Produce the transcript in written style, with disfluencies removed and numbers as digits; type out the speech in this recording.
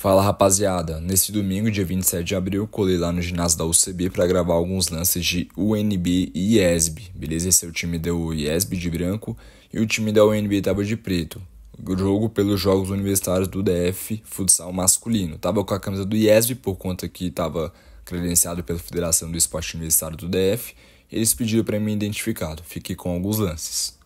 Fala rapaziada, nesse domingo, dia 27 de abril, colei lá no ginásio da UCB para gravar alguns lances de UNB e IESB, beleza? Esse é o time da IESB de branco e o time da UNB tava de preto. O jogo pelos Jogos Universitários do DF Futsal Masculino. Tava com a camisa do IESB por conta que tava credenciado pela Federação do Esporte Universitário do DF. Eles pediram para mim identificado, fiquei com alguns lances.